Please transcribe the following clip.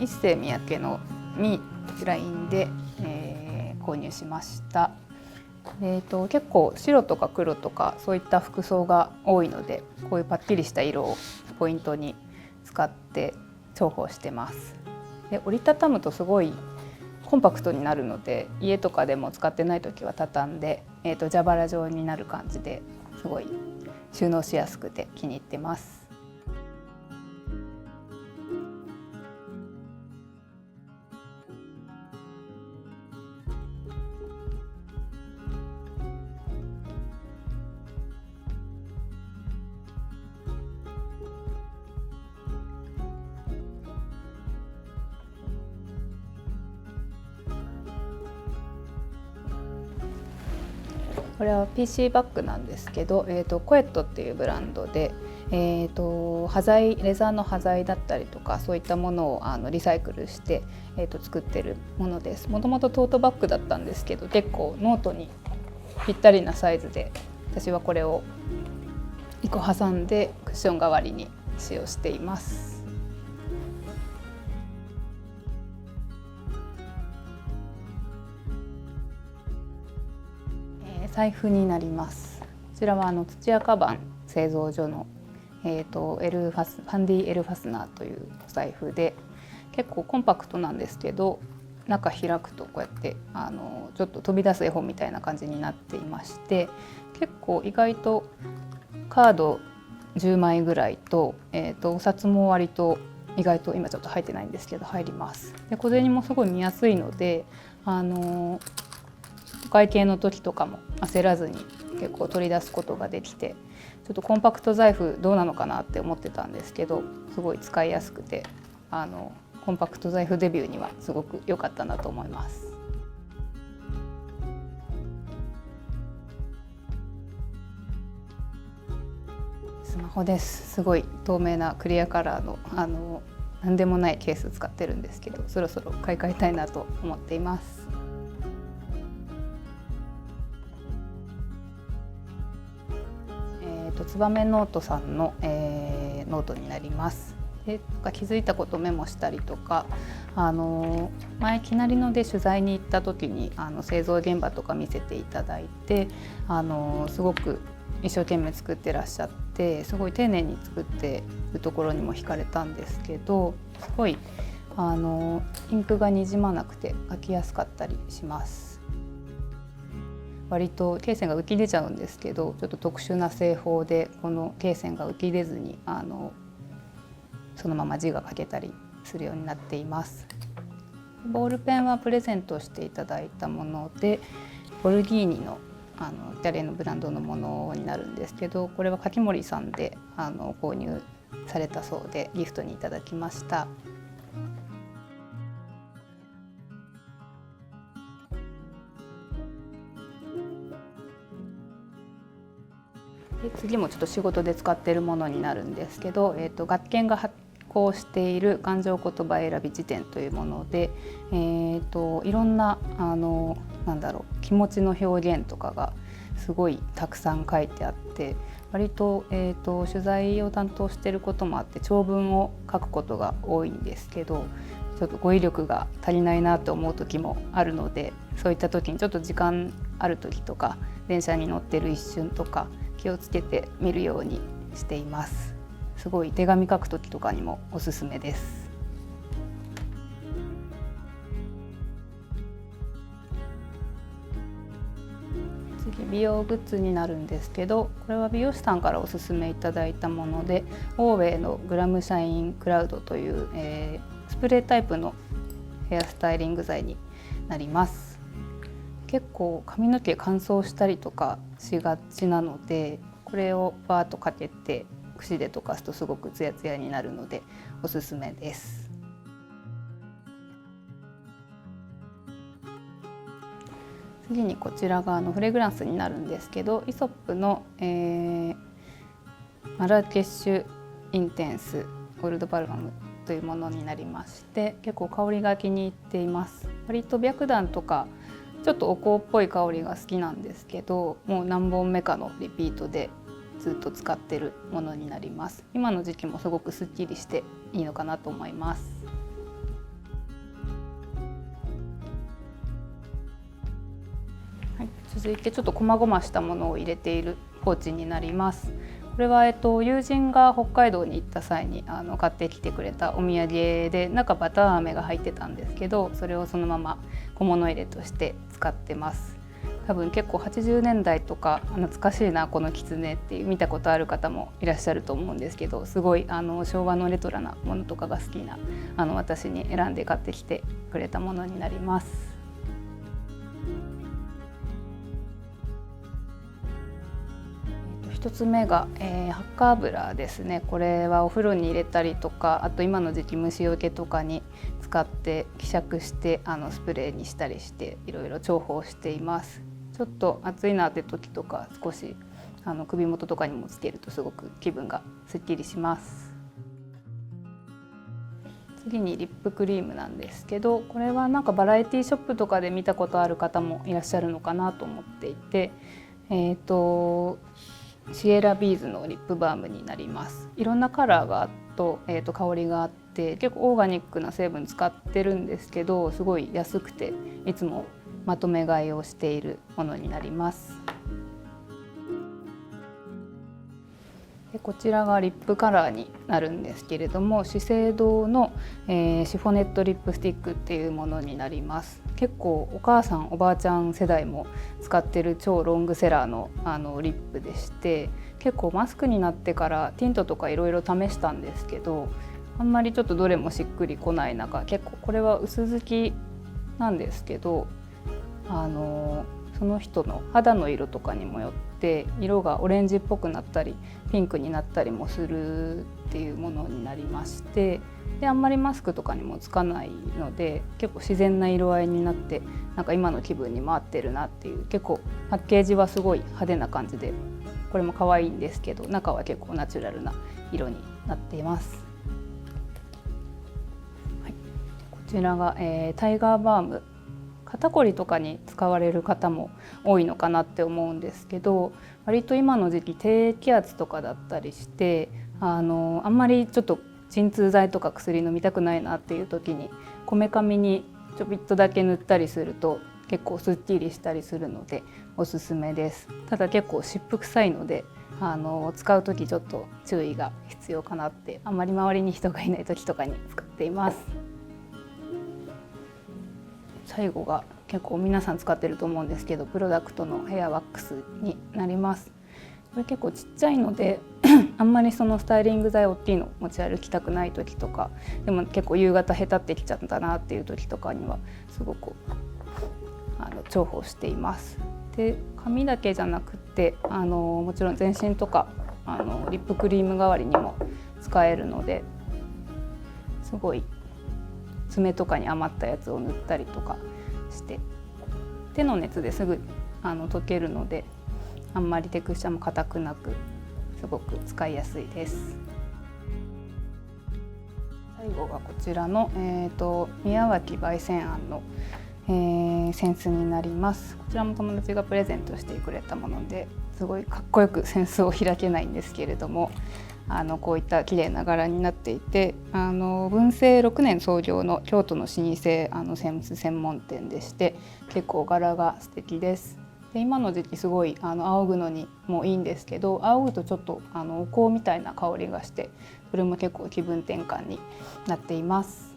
一世三宅のミーラインで、購入しました。結構白とか黒とかそういった服装が多いので、こういうパッキリした色をポイントに使って重宝してます。で折りたたむとすごいコンパクトになるので、家とかでも使ってない時は畳んで、蛇腹状になる感じですごい収納しやすくて気に入ってます。これは PC バッグなんですけど、コエットっていうブランドで、端材レザーの端材だったりとかそういったものをリサイクルして、作ってるものです。もともとトートバッグだったんですけど、結構ノートにぴったりなサイズで、私はこれを1個挟んでクッション代わりに使用しています。財布になります。こちらは土屋カバン製造所の、ファンディエルファスナーというお財布で、結構コンパクトなんですけど、中開くとこうやってちょっと飛び出す絵本みたいな感じになっていまして、結構意外とカード10枚ぐらいと、お札も割と意外と今ちょっと入ってないんですけど入ります。で小銭もすごい見やすいので、お会計の時とかも焦らずに結構取り出すことができて、ちょっとコンパクト財布どうなのかなって思ってたんですけど、すごい使いやすくてコンパクト財布デビューにはすごく良かったなと思います。スマホです。すごい透明なクリアカラーの何でもないケース使ってるんですけど、そろそろ買い替えたいなと思っています。ツバメノートさんの、ノートになります。で気づいたことをメモしたりとか、前きなりので取材に行った時に製造現場とか見せていただいて、すごく一生懸命作ってらっしゃって、すごい丁寧に作っているところにも惹かれたんですけど、すごいインクがにじまなくて書きやすかったりします。割と罫線が浮き出ちゃうんですけど、ちょっと特殊な製法でこの罫線が浮き出ずにそのまま字が書けたりするようになっています。ボールペンはプレゼントしていただいたもので、ボルギーニのイタリアのブランドのものになるんですけど、これは柿森さんで購入されたそうでギフトにいただきました。で次もちょっと仕事で使っているものになるんですけど、学研が発行している感情言葉選び辞典というもので、いろんな気持ちの表現とかがすごいたくさん書いてあって、割と、取材を担当していることもあって長文を書くことが多いんですけど、ちょっと語彙力が足りないなと思う時もあるので、そういった時にちょっと時間ある時とか電車に乗ってる一瞬とか気をつけて見るようにしています。すごい手紙書く時とかにもおすすめです。次美容グッズになるんですけど、これは美容師さんからおすすめいただいたもので、オーウェイのグラムシャインクラウドという、スプレータイプのヘアスタイリング剤になります。結構髪の毛乾燥したりとかしがちなので、これをバーッとかけて櫛で溶かすとすごくツヤツヤになるのでおすすめです。次にこちらがフレグランスになるんですけど、イソップの、マラケシュインテンスゴールドパルファムというものになりまして、結構香りが気に入っています。割と白檀とかちょっとお香っぽい香りが好きなんですけど、もう何本目かのリピートでずっと使ってるものになります。今の時期もすごくすっきりしていいのかなと思います。はい、続いてちょっと細々したものを入れているポーチになります。これは、友人が北海道に行った際に買ってきてくれたお土産で、中バター飴が入ってたんですけど、それをそのまま小物入れとして使ってます。多分結構80年代とか懐かしいなこの狐っていう見たことある方もいらっしゃると思うんですけど、すごい昭和のレトロなものとかが好きな私に選んで買ってきてくれたものになります。1つ目が、ハッカ油ですね。これはお風呂に入れたりとか、あと今の時期虫除けとかに使って希釈してスプレーにしたりしていろいろ重宝しています。ちょっと暑いなって時とか少し首元とかにもつけるとすごく気分がすっきりします。次にリップクリームなんですけど、これはなんかバラエティショップとかで見たことある方もいらっしゃるのかなと思っていて、シエラビーズのリップバームになります。いろんなカラーと、香りがあって、結構オーガニックな成分使ってるんですけど、すごい安くていつもまとめ買いをしているものになります。でこちらがリップカラーになるんですけれども、資生堂の、シフォネットリップスティックっていうものになります。結構お母さんおばあちゃん世代も使ってる超ロングセラーのリップでして、結構マスクになってからティントとかいろいろ試したんですけど、あんまりちょっとどれもしっくりこない中、結構これは薄付きなんですけど、その人の肌の色とかにもよって色がオレンジっぽくなったりピンクになったりもするっていうものになりまして、であんまりマスクとかにもつかないので結構自然な色合いになって、なんか今の気分にも合ってるなっていう、結構パッケージはすごい派手な感じで、これも可愛いんですけど中は結構ナチュラルな色になっています。はい、こちらが、タイガーバーム、肩こりとかに使われる方も多いのかなって思うんですけど、割と今の時期低気圧とかだったりして、あんまりちょっと鎮痛剤とか薬飲みたくないなっていう時にこめかみにちょびっとだけ塗ったりすると結構すっきりしたりするのでおすすめです。ただ結構湿布臭いので使う時ちょっと注意が必要かなって、あんまり周りに人がいない時とかに使っています。最後が結構皆さん使ってると思うんですけど、プロダクトのヘアワックスになります。これ結構ちっちゃいのであんまりそのスタイリング剤大きいの持ち歩きたくない時とか、でも結構夕方へたってきちゃったなっていう時とかにはすごく重宝しています。で髪だけじゃなくてもちろん全身とかリップクリーム代わりにも使えるので、すごい爪とかに余ったやつを塗ったりとかして手の熱ですぐ溶けるので、あんまりテクスチャーも硬くなくすごく使いやすいです。最後がこちらの、宮脇焙煎庵の、扇子になります。こちらも友達がプレゼントしてくれたもので、すごいかっこよく扇子を開けないんですけれども、こういった綺麗な柄になっていて、文政6年創業の京都の老舗扇子専門店でして、結構柄が素敵です。で今の時期すごい仰ぐのにもいいんですけど、仰ぐとちょっとお香みたいな香りがして、それも結構気分転換になっています。